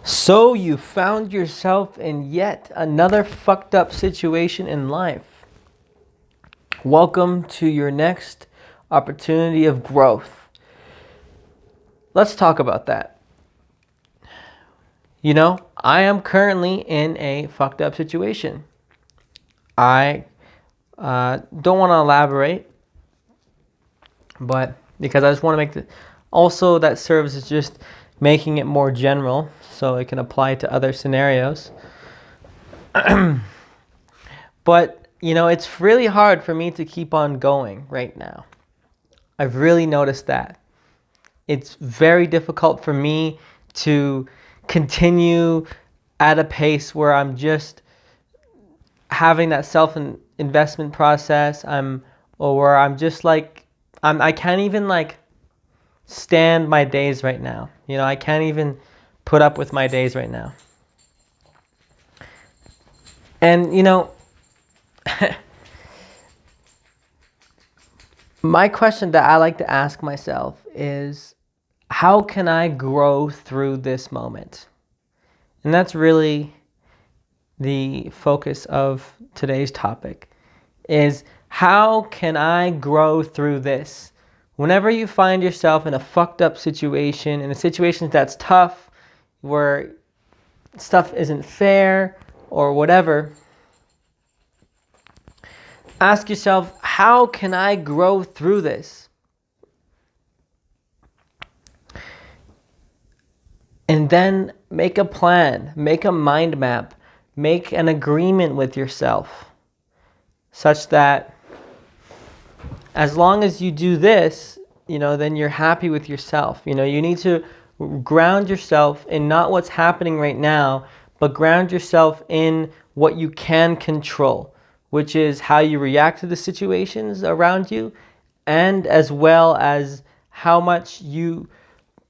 So you found yourself in yet another fucked up situation in life. Welcome to your next opportunity of growth. Let's talk about that. I am currently in a fucked up situation. I don't want to elaborate, but because I just want to make also that serves as just making it more general so it can apply to other scenarios. But, it's really hard for me to keep on going right now. I've really noticed that. It's very difficult for me to continue at a pace where I'm just having that self-investment process. Or I'm just like, I can't even like stand my days right now. I can't even put up with my days right now. And, my question that I like to ask myself is, how can I grow through this moment? And that's really the focus of today's topic, is how can I grow through this? Whenever you find yourself in a fucked up situation, in a situation that's tough, where stuff isn't fair or whatever, ask yourself, how can I grow through this? And then make a plan, make a mind map, make an agreement with yourself such that as long as you do this, then you're happy with yourself. You need to ground yourself in not what's happening right now, but ground yourself in what you can control, which is how you react to the situations around you, and as well as how much you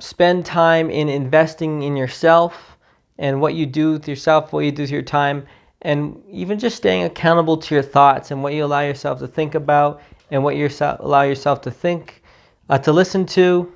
spend time in investing in yourself and what you do with yourself, what you do with your time, and even just staying accountable to your thoughts and what you allow yourself to think about and what you allow yourself to think, to listen to.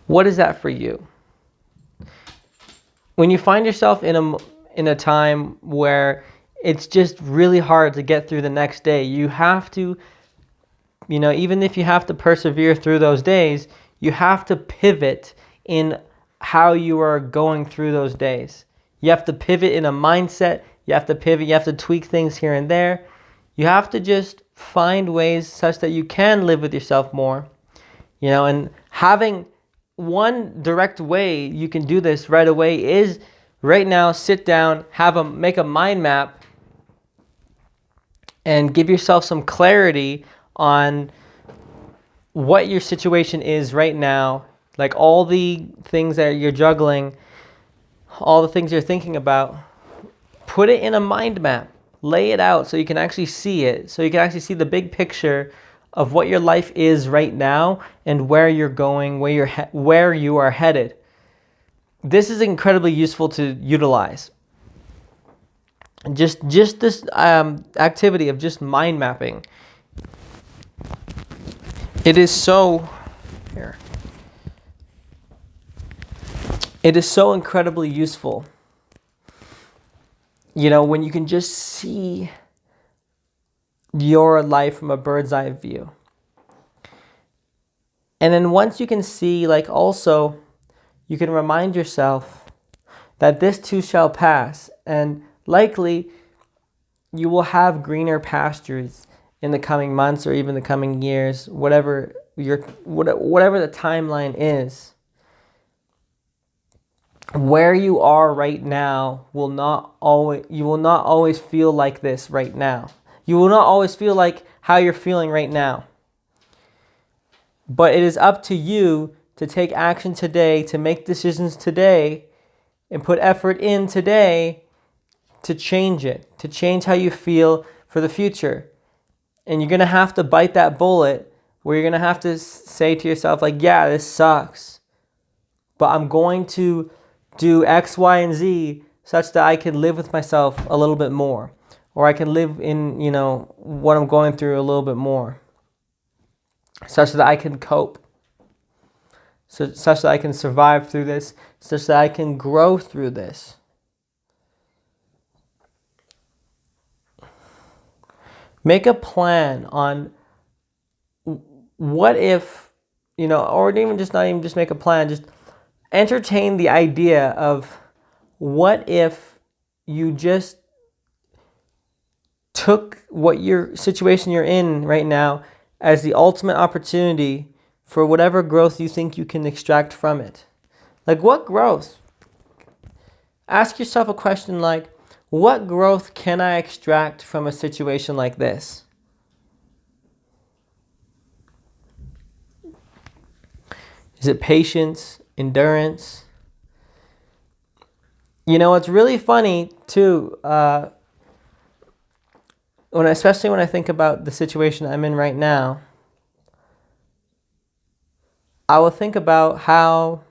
What is that for you? When you find yourself in a time where it's just really hard to get through the next day, you have to, even if you have to persevere through those days, you have to pivot in how you are going through those days. You have to pivot in a mindset. You have to pivot. You have to tweak things here and there. You have to just find ways such that you can live with yourself more. And having one direct way you can do this right away is right now, sit down, make a mind map, and give yourself some clarity on what your situation is right now, like all the things that you're juggling, all the things you're thinking about. Put it in a mind map, lay it out so you can actually see it, so you can actually see the big picture of what your life is right now and where you're going, where you are headed. This is incredibly useful to utilize. Just this activity of just mind mapping. It is so incredibly useful. When you can just see your life from a bird's eye view. And then once you can see, also, you can remind yourself that this too shall pass, and likely you will have greener pastures in the coming months or even the coming years, whatever the timeline is. Where you are right now you will not always feel like this right now. You will not always feel like how you're feeling right now. But it is up to you to take action today, to make decisions today, and put effort in today to change it, to change how you feel for the future. And you're going to have to bite that bullet where you're going to have to say to yourself, yeah, this sucks, but I'm going to do X, Y, and Z such that I can live with myself a little bit more, or I can live in, what I'm going through a little bit more, such that I can cope, such that I can survive through this, such that I can grow through this. Make a plan on what if, or even just not even just make a plan, just entertain the idea of what if you just took what your situation you're in right now as the ultimate opportunity for whatever growth you think you can extract from it. Like, what growth? Ask yourself a question like, what growth can I extract from a situation like this? Is it patience, endurance? It's really funny too, especially when I think about the situation I'm in right now. I will think about how,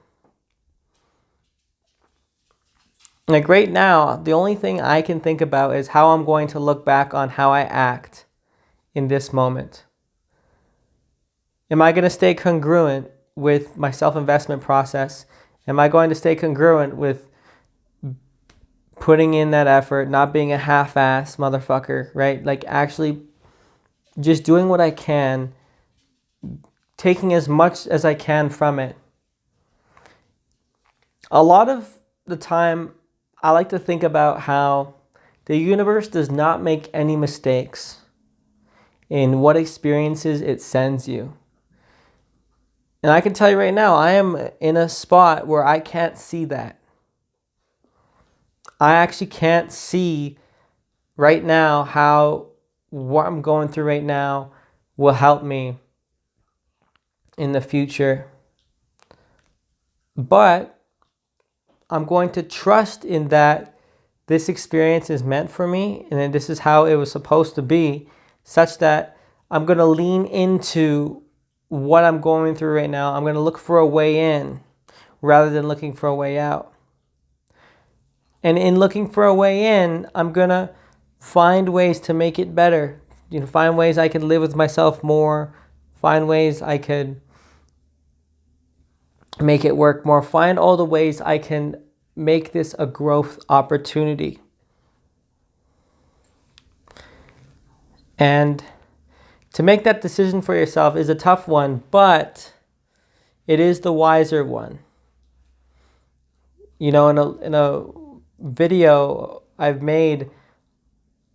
like right now, the only thing I can think about is how I'm going to look back on how I act in this moment. Am I going to stay congruent with my self-investment process? Am I going to stay congruent with putting in that effort, not being a half-ass motherfucker, right? Like actually just doing what I can, taking as much as I can from it. A lot of the time, I like to think about how the universe does not make any mistakes in what experiences it sends you. And I can tell you right now, I am in a spot where I can't see that. I actually can't see right now how what I'm going through right now will help me in the future. But I'm going to trust in that this experience is meant for me and that this is how it was supposed to be, such that I'm going to lean into what I'm going through right now. I'm going to look for a way in rather than looking for a way out. And in looking for a way in, I'm going to find ways to make it better. Find ways I could live with myself more. Find ways I could make it work more. Find all the ways I can make this a growth opportunity. And to make that decision for yourself is a tough one, but it is the wiser one. In a video I've made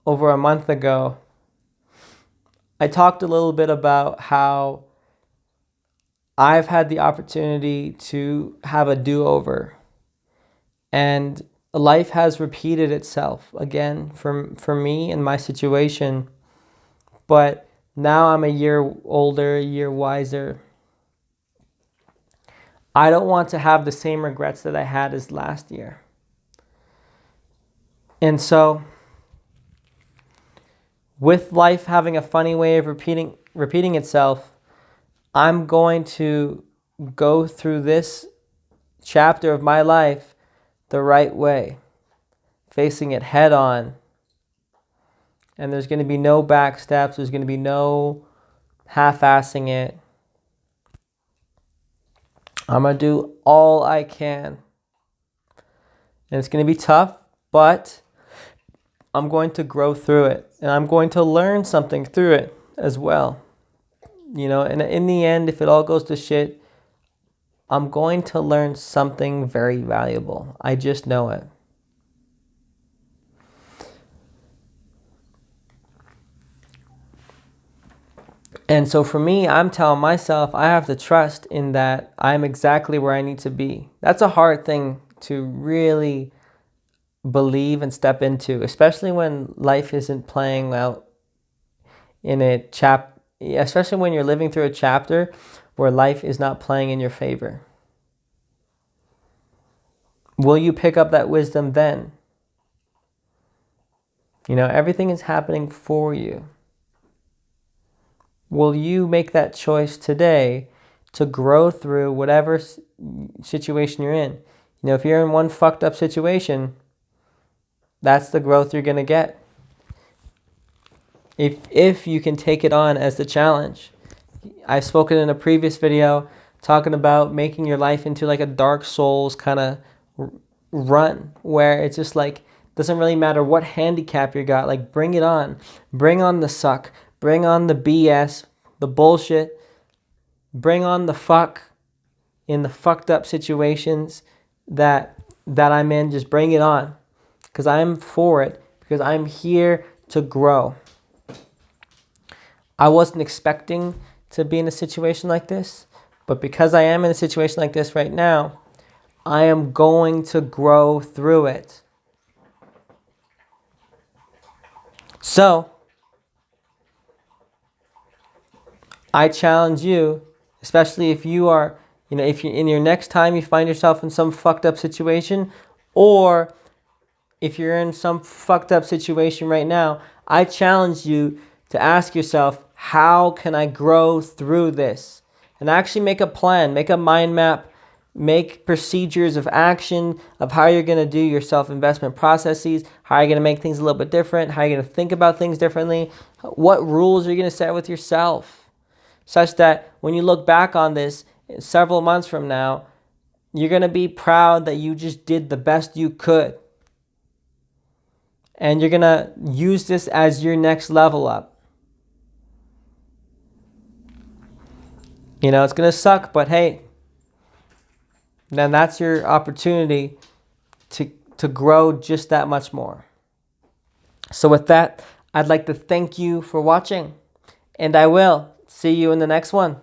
over a month ago, I talked a little bit about how I've had the opportunity to have a do-over, and life has repeated itself again for me and my situation, but now I'm a year older, a year wiser. I don't want to have the same regrets that I had as last year. And so, with life having a funny way of repeating itself, I'm going to go through this chapter of my life the right way, facing it head on. And there's going to be no back steps. There's going to be no half-assing it. I'm going to do all I can. And it's going to be tough, but I'm going to grow through it. And I'm going to learn something through it as well. And in the end, if it all goes to shit, I'm going to learn something very valuable. I just know it. And so for me, I'm telling myself I have to trust in that I'm exactly where I need to be. That's a hard thing to really believe and step into, especially when life isn't playing out in a especially when you're living through a chapter where life is not playing in your favor. Will you pick up that wisdom then? Everything is happening for you. Will you make that choice today to grow through whatever situation you're in? If you're in one fucked up situation, that's the growth you're going to get. If you can take it on as the challenge. I've spoken in a previous video talking about making your life into like a Dark Souls kind of run where it's just like, doesn't really matter what handicap you got. Like, bring it on. Bring on the suck. Bring on the BS, the bullshit. Bring on the fuck in the fucked up situations that I'm in. Just bring it on, because I'm for it, because I'm here to grow. I wasn't expecting to be in a situation like this, but because I am in a situation like this right now, I am going to grow through it. So, I challenge you, especially if you are, if you in your next time you find yourself in some fucked up situation, or if you're in some fucked up situation right now, I challenge you to ask yourself, how can I grow through this? And actually make a plan, make a mind map, make procedures of action of how you're going to do your self-investment processes, how you're going to make things a little bit different, how you're going to think about things differently, what rules are you going to set with yourself, such that when you look back on this several months from now, you're going to be proud that you just did the best you could. And you're going to use this as your next level up. It's going to suck, but hey, then that's your opportunity to grow just that much more. So with that, I'd like to thank you for watching, and I will see you in the next one.